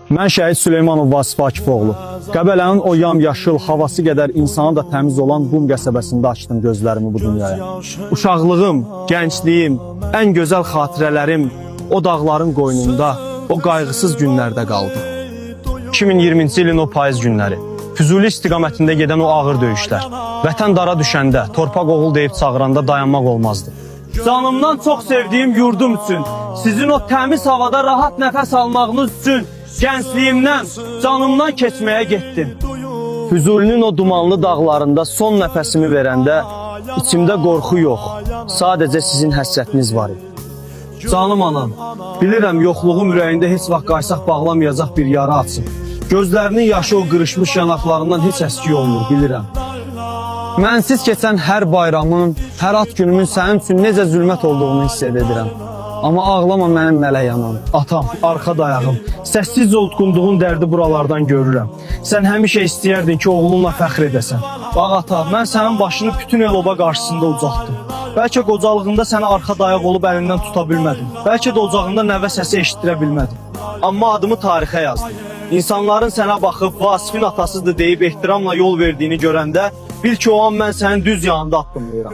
Mən şəhid Süleymanov Vasif Akifoğlu. Qəbələnin o yamyaşıl, havası qədər insanı da təmiz olan Qum qəsəbəsində açdım gözlərimi bu dünyaya. Uşaqlığım, gəncliyim, ən gözəl xatirələrim o dağların qoynunda, o qayğısız günlərdə qaldı. 2020-ci ilin o payız günləri, Füzuli istiqamətində gedən o ağır döyüşlər, vətən dara düşəndə, torpaq oğul deyib çağıranda dayanmaq olmazdı. Canımdan çox sevdiyim yurdum üçün, sizin o təmiz havada rahat nəfəs almağınız üçün, gəncliyimdən, canımdan keçməyə getdim. Füzulinin o dumanlı dağlarında son nəfəsimi verəndə içimdə qorxu yox, sadəcə sizin həsrətiniz var idi. Canım anam, bilirəm yoxluğum ürəyində heç vaxt qaysaq bağlamayacaq bir yara açıb. Gözlərinin yaşı o qırışmış yanaqlarından heç əski olmur, bilirəm. Mənsiz keçən hər bayramın, hər ad günümün sənin üçün necə zülmət olduğunu hiss edirəm. Amma ağlama mənim mələk anam, atam, arxa dayağım. Səssizcə utqunduğun dərdi buralardan görürəm. Sən həmişə istəyərdin ki, oğlunla fəxr edəsən. Bax ata, mən sənin başını bütün el oba qarşısında ucaltdım. Bəlkə qocalığında səni arxa dayaq olub əlindən tuta bilmədim. Bəlkə də ocağında nəvə səsi eşitdirə bilmədim. Amma adımı tarixə yazdım. İnsanların sənə baxıb Vasifin atasıdır deyib ehtiramla yol verdiyini görəndə bil ki, o an mən sənin düz yanında addımlayıram.